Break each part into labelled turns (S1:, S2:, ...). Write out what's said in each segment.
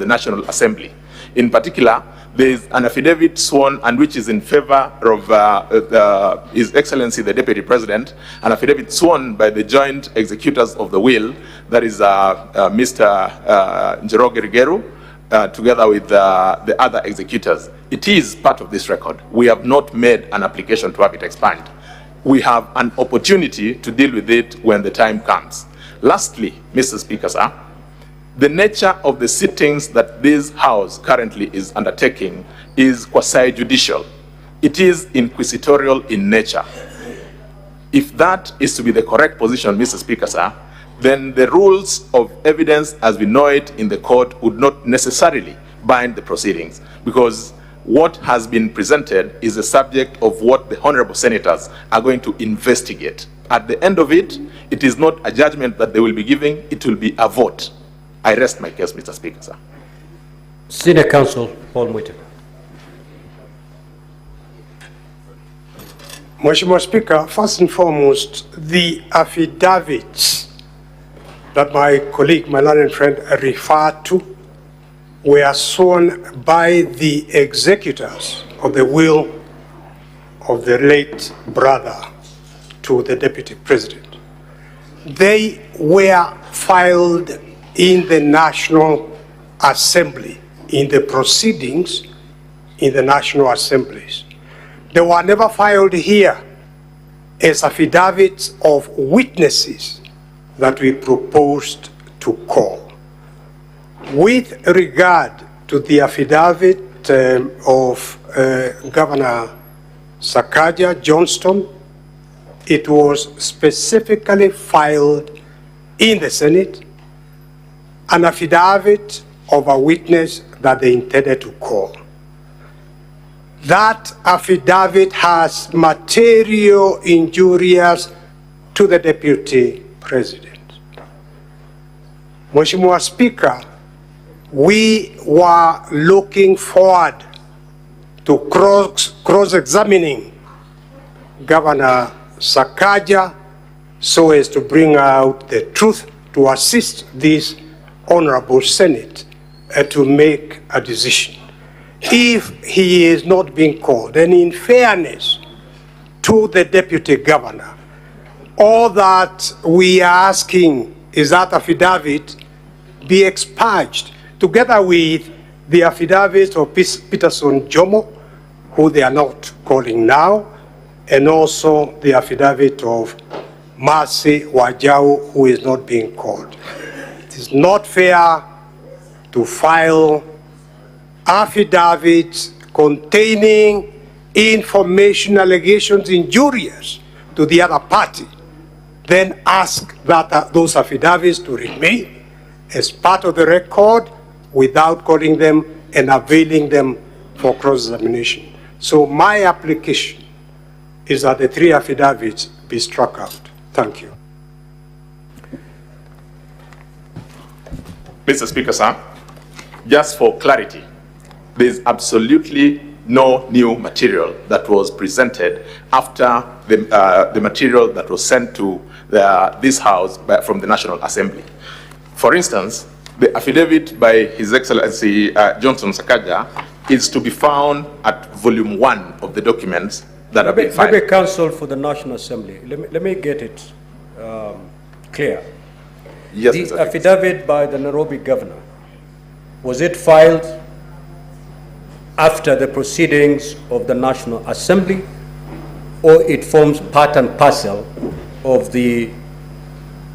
S1: the National Assembly. In particular, there is an affidavit sworn and which is in favor of His Excellency the Deputy President, an affidavit sworn by the joint executors of the will, that is Mr. Njoroge Rigeru, together with the other executors. It is part of this record. We have not made an application to have it expunged. We have an opportunity to deal with it when the time comes. Lastly, Mr. Speaker, sir, the nature of the sittings that this House currently is undertaking is quasi-judicial. It is inquisitorial in nature. If that is to be the correct position, Mr. Speaker, sir, then the rules of evidence as we know it in the court would not necessarily bind the proceedings, because what has been presented is the subject of what the honorable senators are going to investigate. At the end of it, it is not a judgment that they will be giving, it will be a vote. I rest my case, Mr. Speaker, sir.
S2: Senior Counsel Paul Mwite.
S3: Mheshimiwa Speaker, first and foremost, the affidavits that my colleague, my learned friend, referred to were sworn by the executors of the will of the late brother to the Deputy President. They were filed in the National Assembly, in the proceedings in the National Assemblies. They were never filed here as affidavits of witnesses that we proposed to call. With regard to the affidavit of Governor Sakaja Johnston, it was specifically filed in the Senate, an affidavit of a witness that they intended to call. That affidavit has material injurious to the Deputy President. Mheshimiwa Speaker, we were looking forward to cross-examining Governor Sakaja so as to bring out the truth to assist this Honorable Senate to make a decision. If he is not being called, and in fairness to the Deputy Governor, all that we are asking is that affidavit be expunged together with the affidavit of Peterson Jomo, who they are not calling now, and also the affidavit of Mercy Wajau, who is not being called. It is not fair to file affidavits containing information allegations injurious to the other party, then ask that those affidavits to remain as part of the record without calling them and availing them for cross-examination. So my application is that the three affidavits be struck out. Thank you.
S1: Mr. Speaker, sir, just for clarity, there is absolutely no new material that was presented after the material that was sent to this House from the National Assembly. For instance, the affidavit by His Excellency Johnson Sakaja is to be found at volume 1 of the documents that have been filed.
S2: Maybe Counsel for the National Assembly, let me get it clear.
S1: Yes,
S2: the affidavit by the Nairobi governor, was it filed after the proceedings of the National Assembly, or it forms part and parcel of the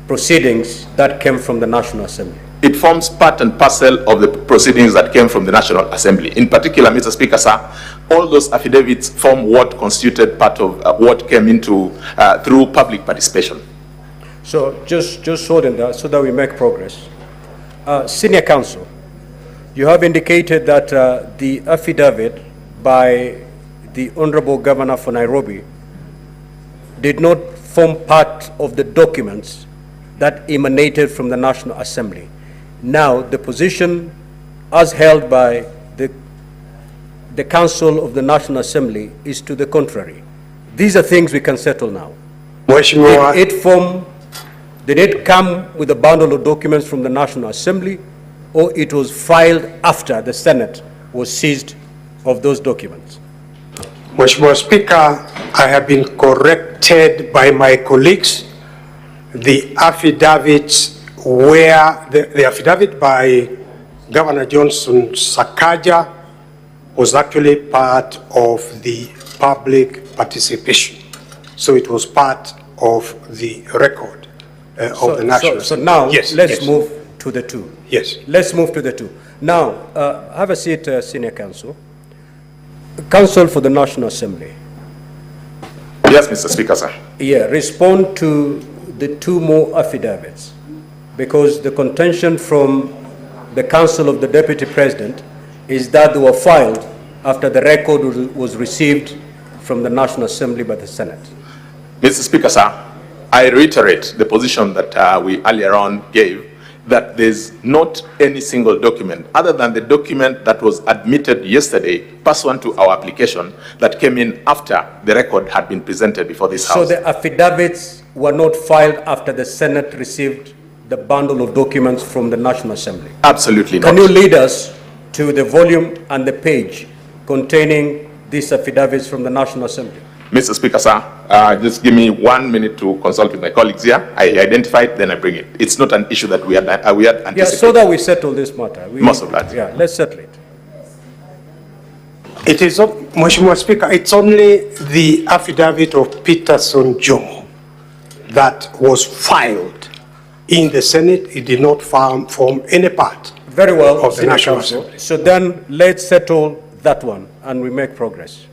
S2: proceedings that came from the National Assembly?
S1: It forms part and parcel of the proceedings that came from the National Assembly. In particular, Mr. Speaker, sir, all those affidavits form what constituted part of what came into through public participation.
S2: So just hold on that so that we make progress. Senior Counsel, you have indicated that the affidavit by the Honorable Governor for Nairobi did not form part of the documents that emanated from the National Assembly. Now, the position as held by the Council of the National Assembly is to the contrary. These are things we can settle now. Did it come with a bundle of documents from the National Assembly, or it was filed after the Senate was seized of those documents?
S3: Mheshimiwa Speaker, I have been corrected by my colleagues. The affidavits where the affidavit by Governor Johnson Sakaja was actually part of the public participation. So it was part of the record of the National.
S2: So now,
S3: yes,
S2: let's
S3: yes.
S2: move to the two.
S3: Yes.
S2: Let's move to the two. Now, have a seat, Senior Counsel. Counsel for the National Assembly.
S1: Yes, Mr. Speaker, sir.
S2: Yeah, respond to the two more affidavits, because the contention from the Council of the Deputy President is that they were filed after the record was received from the National Assembly by the Senate.
S1: Mr. Speaker, sir, I reiterate the position that we earlier on gave, that there's not any single document other than the document that was admitted yesterday pursuant to our application that came in after the record had been presented before this House.
S2: So the affidavits were not filed after the Senate received the bundle of documents from the National Assembly?
S1: Absolutely not.
S2: Can you lead us to the volume and the page containing these affidavits from the National Assembly?
S1: Mr. Speaker, sir, just give me 1 minute to consult with my colleagues here. I identify it, then I bring it. It's not an issue that we had anticipated.
S2: Yeah, so that we settle this matter.
S1: Most of that.
S2: Yeah, let's settle it.
S3: It is, Mheshimiwa Speaker, it's only the affidavit of Peterson Jomo that was filed in the Senate. It did not form any part.
S2: Very well,
S3: of the
S2: Senior
S3: National
S2: Counsel.
S3: Assembly.
S2: So then let's settle that one and we make progress.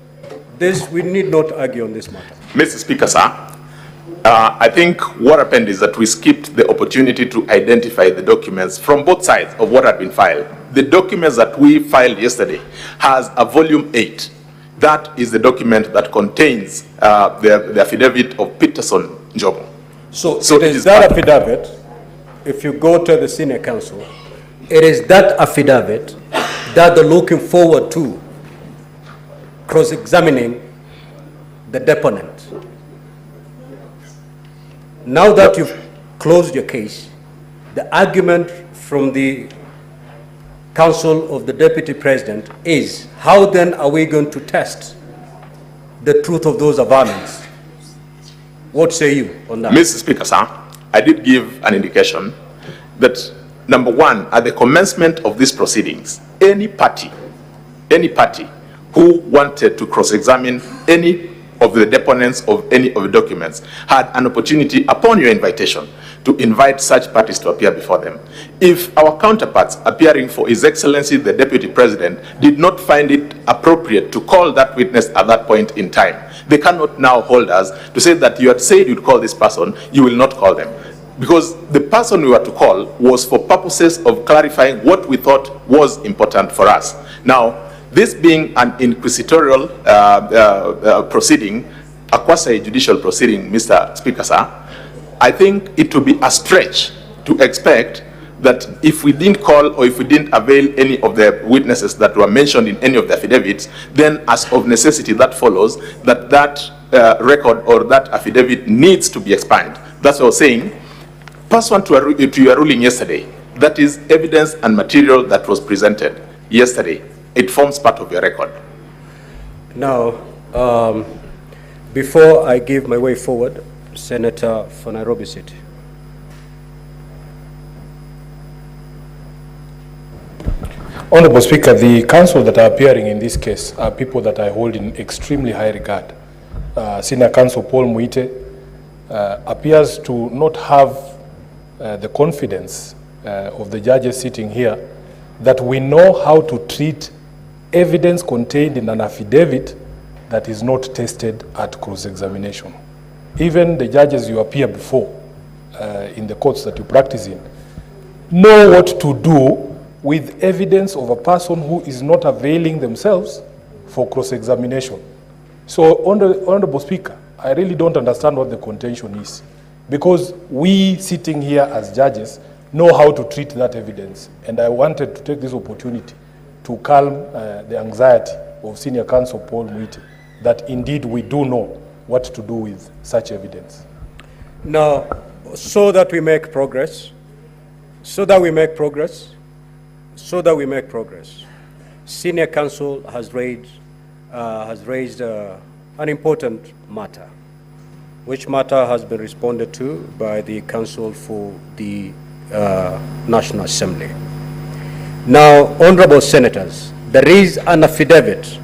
S2: We need not argue on this matter.
S1: Mr. Speaker, sir, I think what happened is that we skipped the opportunity to identify the documents from both sides of what had been filed. The documents that we filed yesterday has a volume 8. That is the document that contains the affidavit of Peterson Njomo.
S2: So it is that affidavit, if you go to the Senior Counsel, it is that affidavit that they're looking forward to cross-examining the deponent. Now that you've closed your case, the argument from the Council of the Deputy President is, how then are we going to test the truth of those averments? What say you on that?
S1: Mr. Speaker, sir, I did give an indication that, number one, at the commencement of these proceedings, any party who wanted to cross-examine any of the deponents of any of the documents had an opportunity, upon your invitation, to invite such parties to appear before them. If our counterparts appearing for His Excellency the Deputy President did not find it appropriate to call that witness at that point in time, they cannot now hold us to say that you had said you'd call this person, you will not call them. Because the person we were to call was for purposes of clarifying what we thought was important for us. Now, this being an inquisitorial proceeding, a quasi-judicial proceeding, Mr. Speaker, sir, I think it would be a stretch to expect that if we didn't call or if we didn't avail any of the witnesses that were mentioned in any of the affidavits, then as of necessity that follows that record or that affidavit needs to be expunged. That's what I was saying. Pursuant to your ruling yesterday, that is evidence and material that was presented yesterday. It forms part of your record.
S2: Now, before I give my way forward, Senator for Nairobi City.
S4: Honorable Speaker, the counsel that are appearing in this case are people that I hold in extremely high regard. Senior Counsel Paul Muite appears to not have the confidence of the judges sitting here that we know how to treat evidence contained in an affidavit that is not tested at cross-examination. Even the judges you appear before in the courts that you practice in know what to do with evidence of a person who is not availing themselves for cross-examination. So, Honorable Speaker, I really don't understand what the contention is, because we sitting here as judges know how to treat that evidence, and I wanted to take this opportunity to calm the anxiety of Senior Counsel Paul Muite, that indeed we do know what to do with such evidence.
S2: Now, so that we make progress, so that we make progress, senior counsel has raised an important matter, which matter has been responded to by the counsel for the National Assembly. Now, honorable senators, there is an affidavit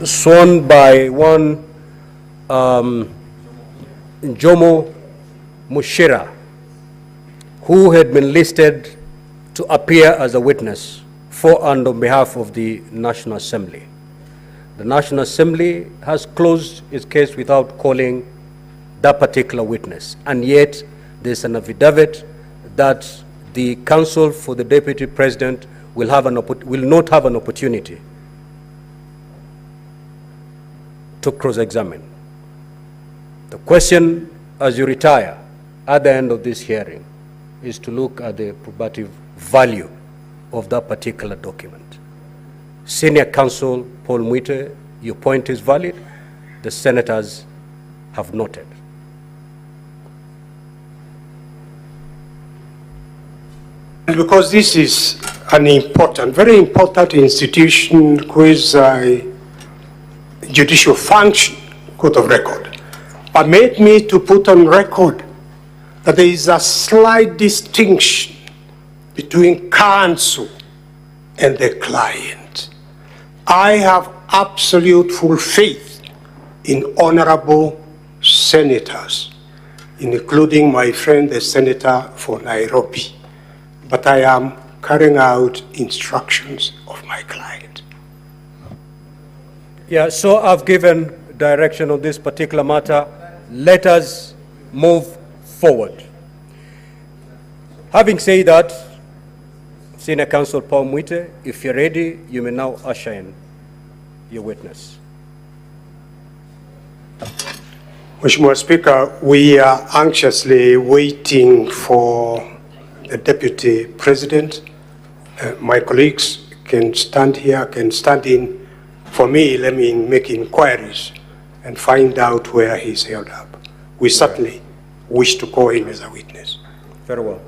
S2: sworn by one Jomo Mushira, who had been listed to appear as a witness for and on behalf of the National Assembly. The National Assembly has closed its case without calling that particular witness, and yet there's an affidavit that the counsel for the Deputy President will not have an opportunity to cross-examine. The question, as you retire at the end of this hearing, is to look at the probative value of that particular document. Senior counsel Paul Mwite, your point is valid. The senators have noted.
S3: Because this is an important, very important institution with a judicial function, court of record, permit me to put on record that there is a slight distinction between counsel and the client. I have absolute full faith in honorable senators, including my friend, the senator for Nairobi, but I am carrying out instructions of my client.
S2: Yeah, so I've given direction on this particular matter. Let us move forward. Having said that, Senior Counsel Paul Mwite, if you're ready, you may now usher in your witness.
S3: Mheshimiwa Speaker, we are anxiously waiting for the Deputy President. My colleagues can stand here, can stand in. For me, let me make inquiries and find out where he's held up. We certainly wish to call him as a witness.
S2: Very well.